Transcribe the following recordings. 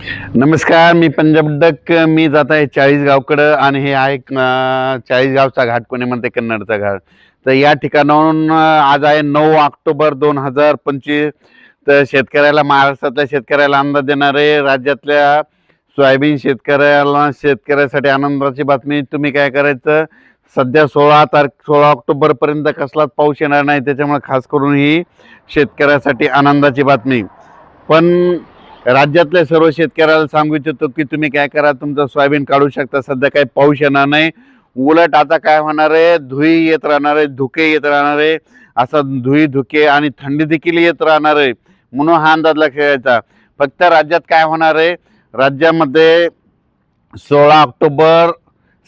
नमस्कार, मी पंजाब डक. मी जात आहे चाळीसगावकडं आणि हे आहे चाळीसगावचा घाट, कोणी म्हणते कन्नडचा घाट. तर या ठिकाणाहून आज आहे 9 ऑक्टोबर 2025. तर शेतकऱ्याला, महाराष्ट्रातल्या शेतकऱ्याला अंदाज देणारे, राज्यातल्या सोयाबीन शेतकऱ्यासाठी आनंदाची बातमी. तुम्ही काय करायचं, सध्या 16 ऑक्टोबरपर्यंत कसलाच पाऊस येणार नाही, त्याच्यामुळे खास करून ही शेतकऱ्यासाठी आनंदाची बातमी. पण राज्यातल्या सर्व शेतकऱ्याला सांगू इच्छितो की तुम्ही काय करा, तुमचं सोयाबीन काढू शकता. सध्या काही पाऊस येणार नाही. उलट आता काय होणार आहे, धुई येत राहणार आहे, धुके येत राहणार आहे. असा धुई, धुके आणि थंडी देखील येत राहणार आहे, म्हणून हा अंदाज लक्षात घ्यायचा. फक्त राज्यात काय होणार आहे, राज्यामध्ये 16 ऑक्टोबर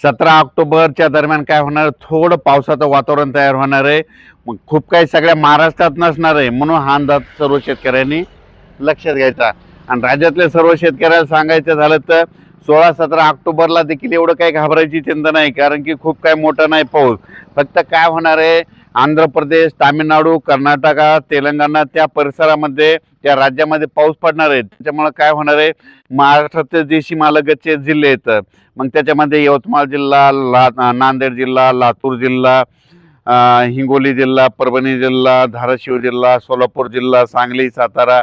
17 ऑक्टोबरच्या दरम्यान काय होणार, थोडं पावसाचं वातावरण तयार होणार आहे. मग खूप काही सगळ्या महाराष्ट्रात नसणार आहे, म्हणून हा अंदाज सर्व शेतकऱ्यांनी लक्षात घ्यायचा. आणि राज्यातल्या सर्व शेतकऱ्याला सांगायचं झालं तर 16-17 ऑक्टोबरला देखील एवढं काही घाबरायची चिंता नाही, कारण की खूप काय मोठा नाही पाऊस. फक्त काय होणार आहे, आंध्र प्रदेश, तामिळनाडू, कर्नाटका, तेलंगणा त्या परिसरामध्ये, त्या राज्यामध्ये पाऊस पडणार आहे. त्याच्यामुळे काय होणार आहे, महाराष्ट्राचे जे सीमालगतचे जिल्हे आहेत, मग त्याच्यामध्ये यवतमाळ जिल्हा, नांदेड जिल्हा, लातूर जिल्हा, हिंगोली जिल्हा, परभणी जिल्हा, धाराशिव जिल्हा, सोलापूर जिल्हा, सांगली, सातारा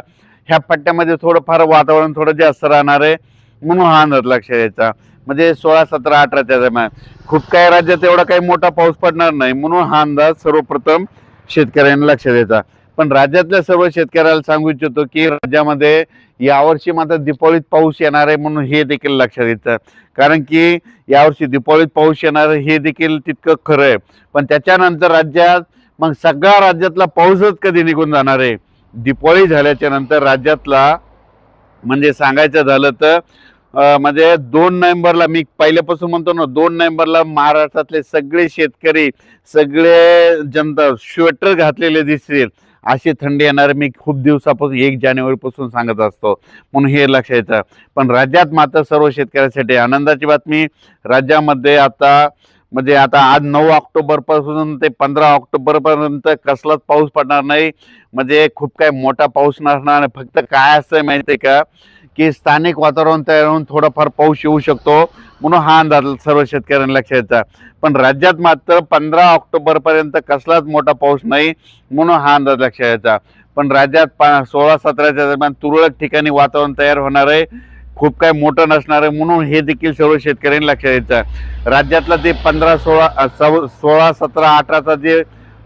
ह्या पट्ट्यामध्ये थोडंफार वातावरण थोडं जास्त राहणार आहे, म्हणून हा अंदाज लक्षात द्यायचा. म्हणजे 16, 17, 18च्या दरम्यान खूप काही राज्यात एवढा काही मोठा पाऊस पडणार नाही, म्हणून हा अंदाज सर्वप्रथम शेतकऱ्यांनी लक्षात द्यायचा. पण राज्यातल्या सर्व शेतकऱ्याला सांगू इच्छितो की राज्यामध्ये यावर्षी मात्र दिपावलीत पाऊस येणार आहे, म्हणून हे देखील लक्षात द्यायचं. कारण की यावर्षी दिपावलीत पाऊस येणार हे देखील तितकं खरं आहे. पण त्याच्यानंतर राज्यात मग सगळ्या राज्यातला पाऊसच कधी निघून जाणार आहे, दिपावली झाल्याच्या नंतर राज्यातला. म्हणजे सांगायचं झालं तर म्हणजे 2 नोव्हेंबरला, मी पहिल्यापासून म्हणतो ना, 2 नोव्हेंबरला महाराष्ट्रातले सगळे शेतकरी, सगळे जनता स्वेटर घातलेले दिसतील, अशी थंडी येणार. मी खूप दिवसापासून 1 जानेवारीपासून सांगत असतो, म्हणून हे लक्षात येतं. पण राज्यात मात्र सर्व शेतकऱ्यांसाठी आनंदाची बातमी. राज्यामध्ये आता म्हणजे आता आज 9 ऑक्टोबरपासून ते 15 ऑक्टोबरपर्यंत कसलाच पाऊस पडणार नाही. म्हणजे खूप काय मोठा पाऊस नसणार. फक्त काय असं माहिती आहे का, की स्थानिक वातावरण तयार होऊन थोडाफार पाऊस येऊ शकतो, म्हणून हा अंदाज सर्व शेतकऱ्यांना लक्षात येतात. पण राज्यात मात्र 15 ऑक्टोबरपर्यंत कसलाच मोठा पाऊस नाही, म्हणून हा अंदाज लक्षात यायचा. पण राज्यात 16-17च्या दरम्यान तुरळक ठिकाणी वातावरण तयार होणार आहे, खूप काय मोठं नसणार आहे, म्हणून हे देखील सर्व शेतकऱ्यांनी लक्षात द्यायचं. राज्यातला ते 15, 16, 17, 18चा जे